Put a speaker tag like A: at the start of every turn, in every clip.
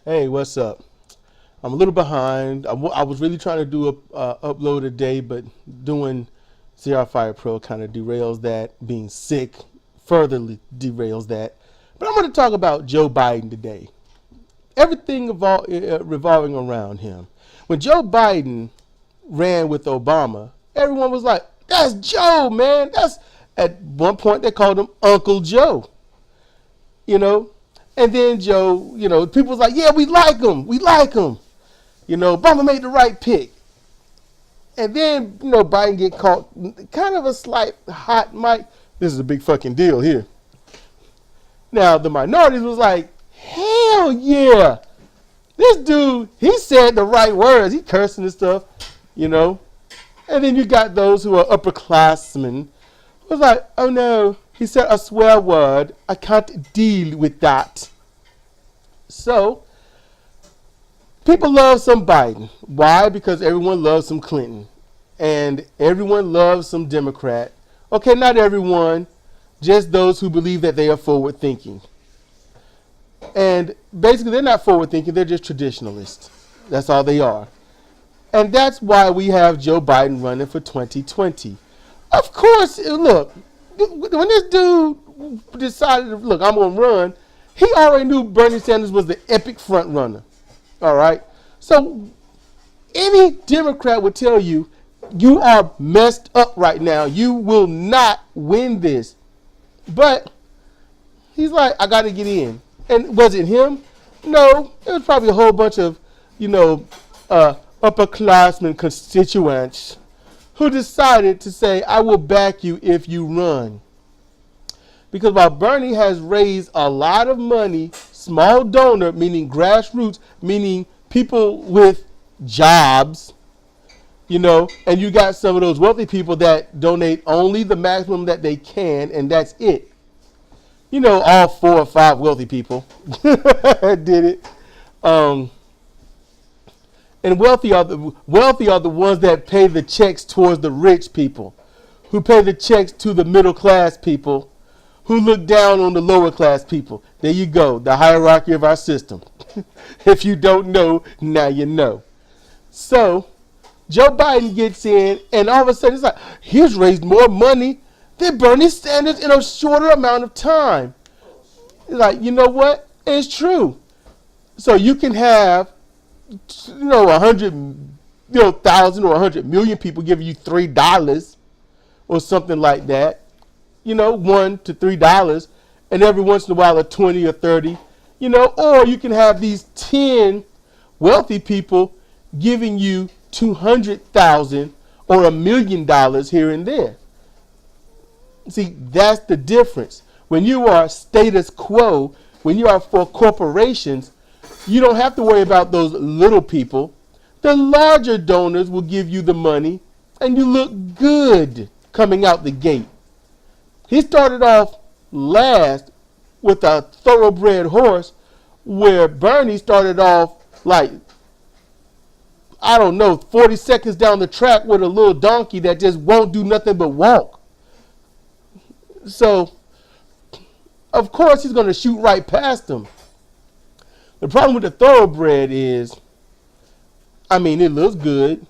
A: Hey, what's up? I'm a little behind. I was really trying to do a upload today, but doing CR Fire Pro kind of derails that. Being sick further derails that. But I'm going to talk about Joe Biden today. Everything revolving around him. When Joe Biden ran with Obama, everyone was like, "That's Joe, man." That's at one point they called him Uncle Joe. You know, and then Joe, people was like, "Yeah, we like him. We like him." Obama made the right pick. And then, Biden get caught kind of a slight hot mic. This is a big fucking deal here. Now, the minorities was like, hell yeah. This dude, he said the right words. He cursing and stuff, And then you got those who are upperclassmen. It was like, oh no, he said a swear word. I can't deal with that. So, people love some Biden. Why? Because everyone loves some Clinton. And everyone loves some Democrat. Okay, not everyone. Just those who believe that they are forward thinking. And basically, they're not forward thinking. They're just traditionalists. That's all they are. And that's why we have Joe Biden running for 2020. Of course, look, when this dude decided, look, I'm going to run, he already knew Bernie Sanders was the epic front runner. All right. So any Democrat would tell you, you are messed up right now. You will not win this. But he's like, I got to get in. And was it him? No. It was probably a whole bunch of, upperclassmen constituents who decided to say, I will back you if you run. Because while Bernie has raised a lot of money, small donor, meaning grassroots, meaning people with jobs, and you got some of those wealthy people that donate only the maximum that they can, and that's it. All 4 or 5 wealthy people did it. And wealthy are the ones that pay the checks towards the rich people, who pay the checks to the middle class people, who look down on the lower class people. There you go, the hierarchy of our system. If you don't know, now you know. So, Joe Biden gets in, and all of a sudden it's like, he's raised more money than Bernie Sanders in a shorter amount of time. It's like, you know what? It's true. So you can have, 100,000 or 100 million people giving you $3 or something like that. $1 to $3, and every once in a while a 20 or 30, or you can have these 10 wealthy people giving you 200,000 or $1 million here and there. See, that's the difference. When you are status quo, when you are for corporations, you don't have to worry about those little people. The larger donors will give you the money, and you look good coming out the gate. He started off last with a thoroughbred horse, where Bernie started off like, 40 seconds down the track with a little donkey that just won't do nothing but walk. So, of course, he's going to shoot right past him. The problem with the thoroughbred is, it looks good.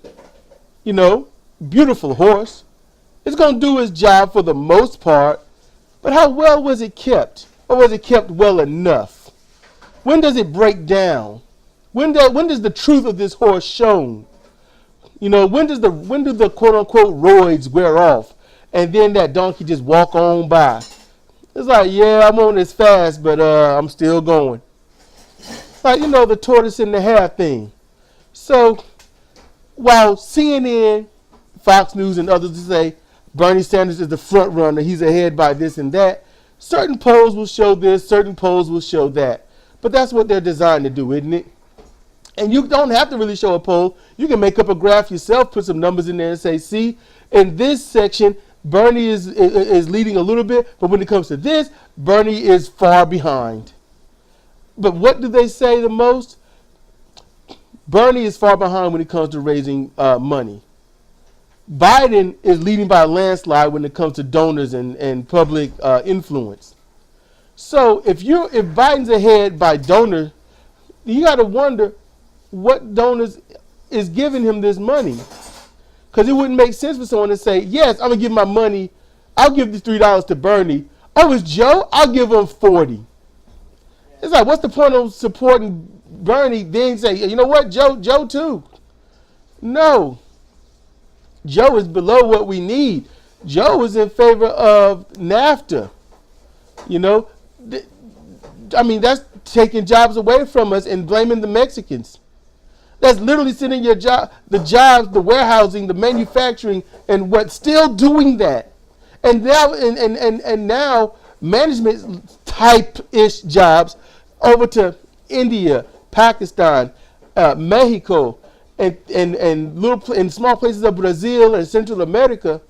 A: Beautiful horse. It's going to do its job for the most part. But how well was it kept? Or was it kept well enough? When does it break down? When does the truth of this horse shown? When do the quote unquote roids wear off? And then that donkey just walk on by. It's like, yeah, I'm on this fast, but I'm still going. Like, the tortoise and the hare thing. So, while CNN, Fox News, and others say Bernie Sanders is the front runner, he's ahead by this and that, certain polls will show this, certain polls will show that. But that's what they're designed to do, isn't it? And you don't have to really show a poll. You can make up a graph yourself, put some numbers in there and say, see, in this section, Bernie is leading a little bit, but when it comes to this, Bernie is far behind. But what do they say the most? Bernie is far behind when it comes to raising money. Biden is leading by a landslide when it comes to donors and public influence. So if Biden's ahead by donor you got to wonder what donors is giving him this money. Because it wouldn't make sense for someone to say, yes, I'm going to give my money. I'll give the $3 to Bernie. Oh, it's Joe? I'll give him 40. It's like, what's the point of supporting Bernie? Then say, you know what, Joe too. No. Joe is below what we need. Joe is in favor of NAFTA. You know, that's taking jobs away from us and blaming the Mexicans. That's literally sending the jobs, the warehousing, the manufacturing, and what's still doing that. And now, and now management type-ish jobs over to India, Pakistan, Mexico, and small places of Brazil and Central America,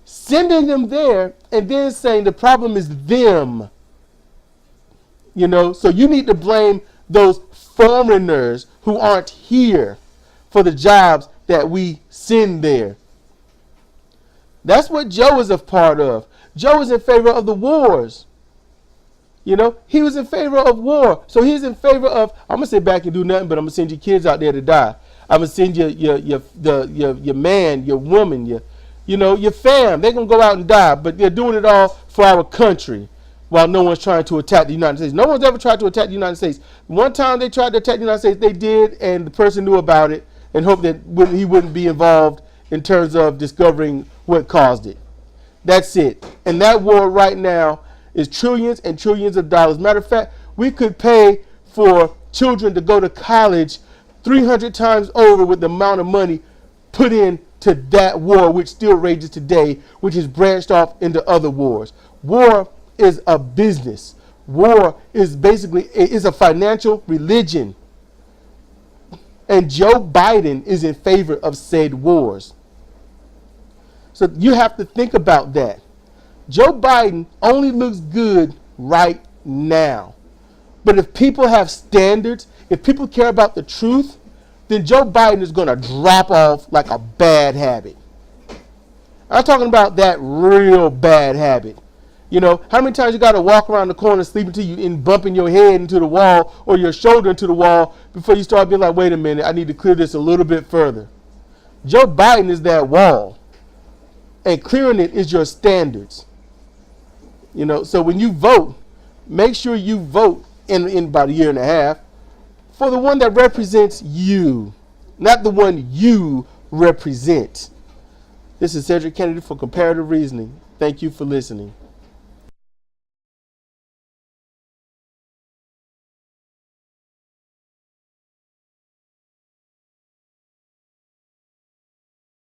A: sending them there and then saying the problem is them. You know, so you need to blame those foreigners who aren't here for the jobs that we send there. That's what Joe is a part of. Joe is in favor of the wars. You know, he was in favor of war. So he's in favor of, I'm going to sit back and do nothing, but I'm going to send your kids out there to die. I'm going to send your man, your woman, your fam. They're going to go out and die, but they're doing it all for our country while no one's trying to attack the United States. No one's ever tried to attack the United States. One time they tried to attack the United States, they did, and the person knew about it and hoped that he wouldn't be involved in terms of discovering what caused it. That's it. And that war right now is trillions and trillions of dollars. Matter of fact, we could pay for children to go to college 300 times over with the amount of money put into that war, which still rages today, which is branched off into other wars. War is a business. War is basically a financial religion. And Joe Biden is in favor of said wars. So you have to think about that. Joe Biden only looks good right now. But if people have standards, if people care about the truth, then Joe Biden is going to drop off like a bad habit. I'm talking about that real bad habit. You know, how many times you got to walk around the corner sleeping till you in bumping your head into the wall or your shoulder into the wall before you start being like, wait a minute, I need to clear this a little bit further. Joe Biden is that wall. And clearing it is your standards. You know, so when you vote, make sure you vote in about a year and a half for the one that represents you, not the one you represent. This is Cedric Kennedy for Comparative Reasoning. Thank you for listening.